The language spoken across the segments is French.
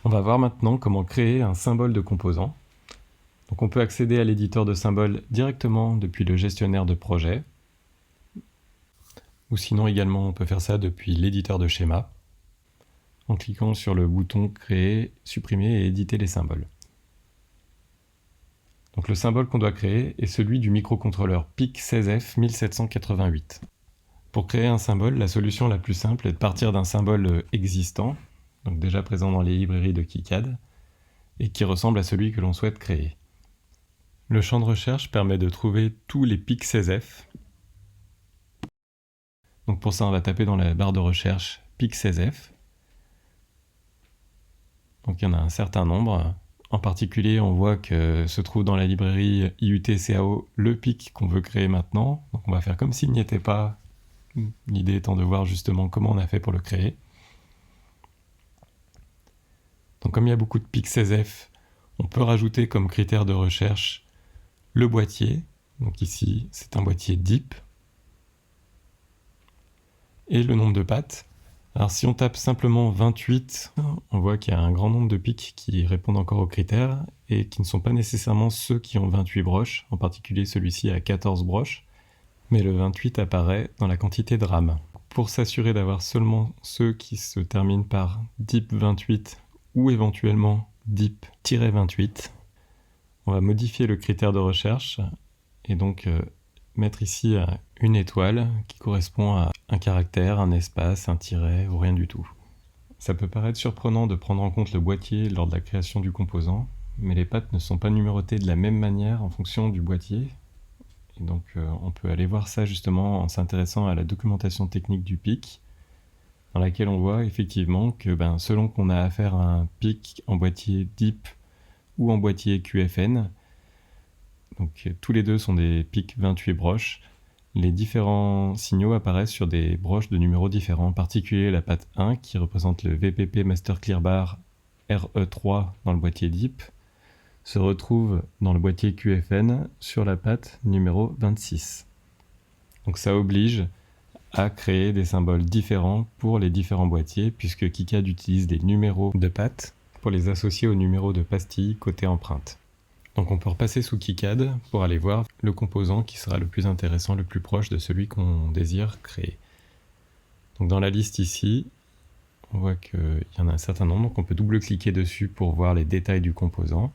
On va voir maintenant comment créer un symbole de composant. Donc on peut accéder à l'éditeur de symboles directement depuis le gestionnaire de projet, ou sinon également on peut faire ça depuis l'éditeur de schéma, en cliquant sur le bouton Créer, supprimer et éditer les symboles. Donc le symbole qu'on doit créer est celui du microcontrôleur PIC16F 1788. Pour créer un symbole, la solution la plus simple est de partir d'un symbole existant, donc déjà présent dans les librairies de KiCad, et qui ressemble à celui que l'on souhaite créer. Le champ de recherche permet de trouver tous les PIC16F. Donc pour ça, on va taper dans la barre de recherche PIC16F. Donc il y en a un certain nombre. En particulier, on voit que se trouve dans la librairie IUT-CAO le PIC qu'on veut créer maintenant. Donc on va faire comme s'il n'y était pas, l'idée étant de voir justement comment on a fait pour le créer. Donc comme il y a beaucoup de PIC16F, on peut rajouter comme critère de recherche le boîtier. Donc ici, c'est un boîtier DIP. Et le nombre de pattes. Alors si on tape simplement 28, on voit qu'il y a un grand nombre de pics qui répondent encore aux critères et qui ne sont pas nécessairement ceux qui ont 28 broches, en particulier celui-ci a 14 broches, mais le 28 apparaît dans la quantité de RAM. Pour s'assurer d'avoir seulement ceux qui se terminent par DIP28 ou éventuellement DIP-28, on va modifier le critère de recherche et donc mettre ici une étoile qui correspond à un caractère, un espace, un tiret ou rien du tout. Ça peut paraître surprenant de prendre en compte le boîtier lors de la création du composant, mais les pattes ne sont pas numérotées de la même manière en fonction du boîtier. Et donc on peut aller voir ça justement en s'intéressant à la documentation technique du PIC, dans laquelle on voit effectivement que selon qu'on a affaire à un PIC en boîtier DIP ou en boîtier QFN, donc tous les deux sont des PIC 28 broches, les différents signaux apparaissent sur des broches de numéros différents, en particulier la patte 1 qui représente le VPP Master Clear Bar RE3 dans le boîtier DIP, se retrouve dans le boîtier QFN sur la patte numéro 26. Donc ça oblige à créer des symboles différents pour les différents boîtiers, puisque KiCad utilise des numéros de pattes pour les associer aux numéros de pastilles côté empreinte. Donc on peut repasser sous KiCad pour aller voir le composant qui sera le plus intéressant, le plus proche de celui qu'on désire créer. Donc dans la liste ici, on voit qu'il y en a un certain nombre, donc on peut double-cliquer dessus pour voir les détails du composant.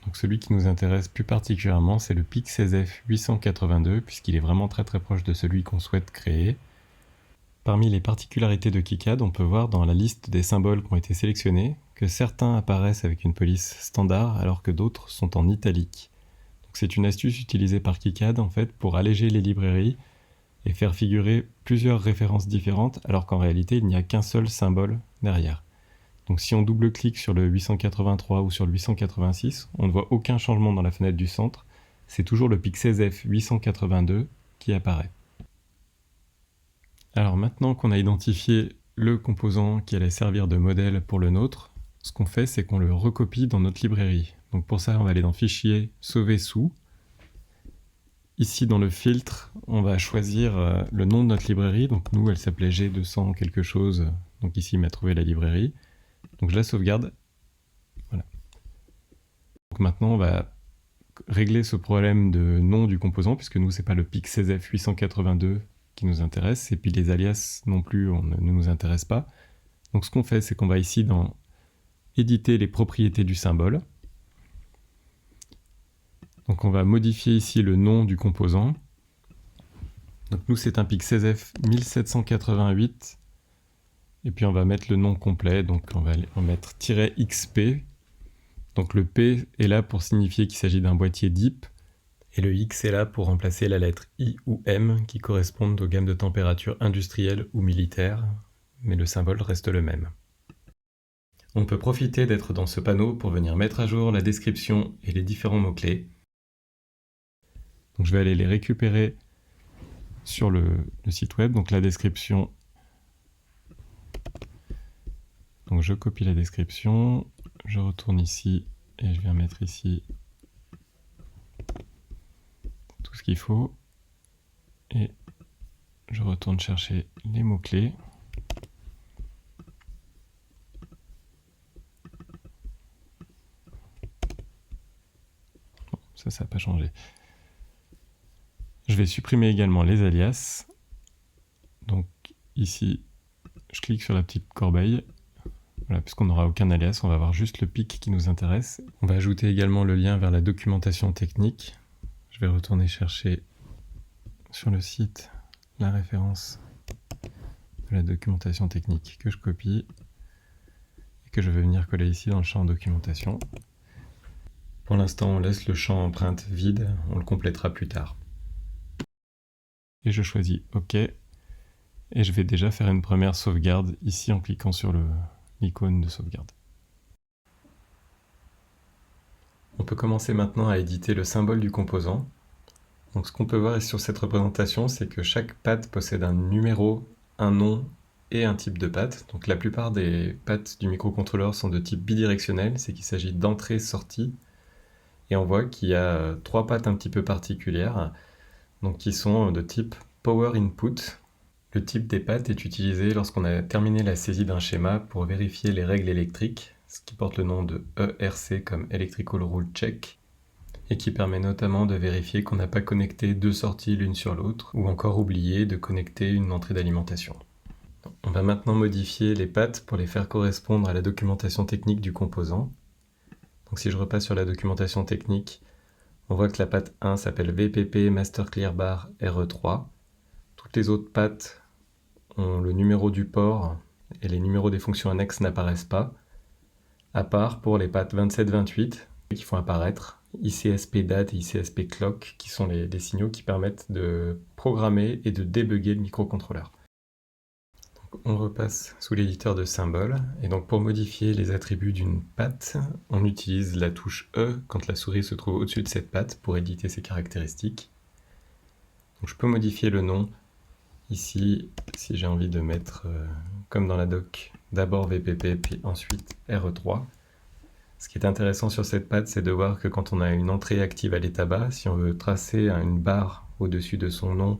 Donc celui qui nous intéresse plus particulièrement, c'est le PIC16F 882, puisqu'il est vraiment très proche de celui qu'on souhaite créer. Parmi les particularités de KiCad, on peut voir dans la liste des symboles qui ont été sélectionnés que certains apparaissent avec une police standard alors que d'autres sont en italique. C'est une astuce utilisée par KiCad en fait pour alléger les librairies et faire figurer plusieurs références différentes alors qu'en réalité il n'y a qu'un seul symbole derrière. Donc si on double-clique sur le 883 ou sur le 886, on ne voit aucun changement dans la fenêtre du centre, c'est toujours le PIC16F 882 qui apparaît. Alors maintenant qu'on a identifié le composant qui allait servir de modèle pour le nôtre, ce qu'on fait c'est qu'on le recopie dans notre librairie. Donc pour ça on va aller dans Fichier, Sauver sous. Ici dans le filtre, on va choisir le nom de notre librairie. Donc nous elle s'appelait G200 quelque chose, donc ici il m'a trouvé la librairie. Donc je la sauvegarde. Voilà. Donc maintenant on va régler ce problème de nom du composant, puisque nous c'est pas le PIC16F 882 qui nous intéresse, et puis les alias non plus ne nous intéressent pas. Donc ce qu'on fait, c'est qu'on va ici dans éditer les propriétés du symbole. Donc on va modifier ici le nom du composant. Donc nous c'est un PIC16F 1788, et puis on va mettre le nom complet, donc on va mettre "-xp". Donc le P est là pour signifier qu'il s'agit d'un boîtier DIP, et le X est là pour remplacer la lettre I ou M qui correspondent aux gammes de température industrielles ou militaires, mais le symbole reste le même. On peut profiter d'être dans ce panneau pour venir mettre à jour la description et les différents mots-clés. Donc je vais aller les récupérer sur le site web, donc la description. Donc je copie la description, je retourne ici et je viens mettre ici tout ce qu'il faut, et je retourne chercher les mots-clés. ça n'a pas changé. Je vais supprimer également les alias. Donc ici, je clique sur la petite corbeille. Voilà, puisqu'on n'aura aucun alias, on va avoir juste le pic qui nous intéresse. On va ajouter également le lien vers la documentation technique. Je vais retourner chercher sur le site la référence de la documentation technique que je copie et que je vais venir coller ici dans le champ documentation. Pour l'instant, on laisse le champ empreinte vide, on le complétera plus tard. Et je choisis OK. Et je vais déjà faire une première sauvegarde ici en cliquant sur l'icône de sauvegarde. On peut commencer maintenant à éditer le symbole du composant. Donc ce qu'on peut voir sur cette représentation, c'est que chaque patte possède un numéro, un nom et un type de patte. Donc la plupart des pattes du microcontrôleur sont de type bidirectionnel, c'est qu'il s'agit d'entrée-sortie. Et on voit qu'il y a 3 pattes un petit peu particulières, donc qui sont de type Power Input. Le type des pattes est utilisé lorsqu'on a terminé la saisie d'un schéma pour vérifier les règles électriques, ce qui porte le nom de ERC comme Electrical Rule Check, et qui permet notamment de vérifier qu'on n'a pas connecté 2 sorties l'une sur l'autre, ou encore oublié de connecter une entrée d'alimentation. On va maintenant modifier les pattes pour les faire correspondre à la documentation technique du composant. Donc si je repasse sur la documentation technique, on voit que la patte 1 s'appelle VPP Master Clear Bar RE3. Toutes les autres pattes ont le numéro du port et les numéros des fonctions annexes n'apparaissent pas, à part pour les pattes 27-28 qui font apparaître ICSP date et ICSP clock, qui sont les signaux qui permettent de programmer et de débugger le microcontrôleur. Donc, on repasse sous l'éditeur de symboles, et donc pour modifier les attributs d'une patte, on utilise la touche E quand la souris se trouve au-dessus de cette patte pour éditer ses caractéristiques. Donc je peux modifier le nom. Ici, si j'ai envie de mettre, comme dans la doc, d'abord VPP puis ensuite RE3. Ce qui est intéressant sur cette patte, c'est de voir que quand on a une entrée active à l'état bas, si on veut tracer une barre au-dessus de son nom,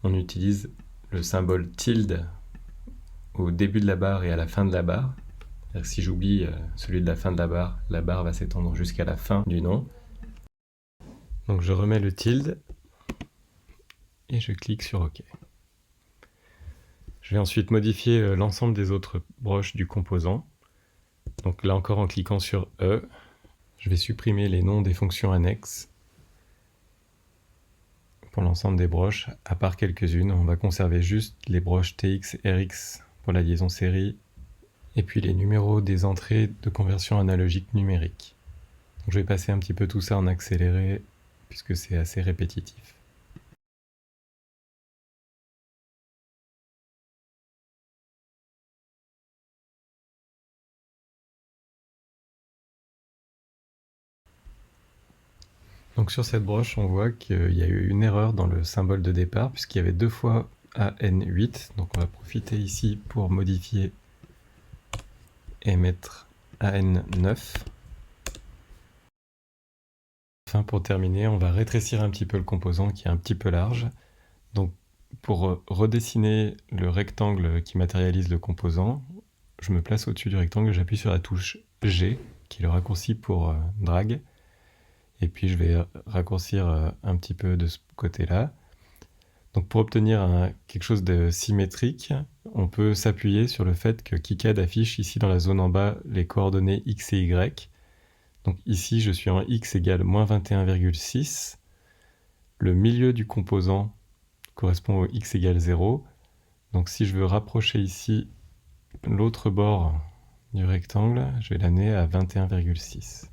on utilise le symbole tilde au début de la barre et à la fin de la barre. Si j'oublie celui de la fin de la barre va s'étendre jusqu'à la fin du nom. Donc je remets le tilde et je clique sur OK. Je vais ensuite modifier l'ensemble des autres broches du composant. Donc là encore en cliquant sur E, je vais supprimer les noms des fonctions annexes pour l'ensemble des broches, à part quelques-unes. On va conserver juste les broches TX, RX pour la liaison série, et puis les numéros des entrées de conversion analogique numérique. Donc je vais passer un petit peu tout ça en accéléré, puisque c'est assez répétitif. Donc sur cette broche, on voit qu'il y a eu une erreur dans le symbole de départ, puisqu'il y avait 2 fois AN8. Donc on va profiter ici pour modifier et mettre AN9. Enfin, pour terminer, on va rétrécir un petit peu le composant qui est un petit peu large. Donc pour redessiner le rectangle qui matérialise le composant, je me place au-dessus du rectangle, j'appuie sur la touche G, qui est le raccourci pour drag. Et puis je vais raccourcir un petit peu de ce côté-là. Donc pour obtenir quelque chose de symétrique, on peut s'appuyer sur le fait que KiCad affiche ici dans la zone en bas les coordonnées x et y. Donc ici je suis en x égale moins 21,6. Le milieu du composant correspond au x égale 0. Donc si je veux rapprocher ici l'autre bord du rectangle, je vais l'amener à 21,6.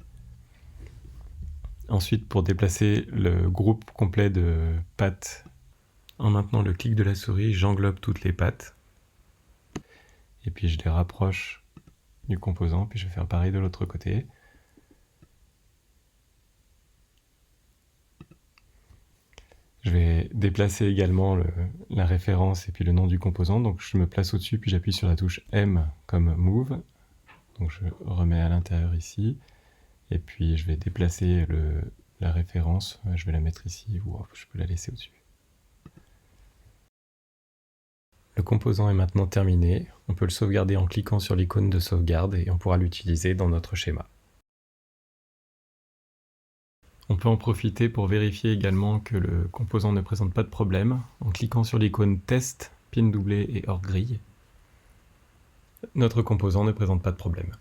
Ensuite, pour déplacer le groupe complet de pattes, en maintenant le clic de la souris, j'englobe toutes les pattes. Et puis je les rapproche du composant, puis je vais faire pareil de l'autre côté. Je vais déplacer également la référence et puis le nom du composant. Donc je me place au-dessus, puis j'appuie sur la touche M comme Move. Donc je remets à l'intérieur ici. Et puis je vais déplacer la référence, je vais la mettre ici, ou je peux la laisser au-dessus. Le composant est maintenant terminé, on peut le sauvegarder en cliquant sur l'icône de sauvegarde et on pourra l'utiliser dans notre schéma. On peut en profiter pour vérifier également que le composant ne présente pas de problème en cliquant sur l'icône Test, pin doublé et hors grille. Notre composant ne présente pas de problème.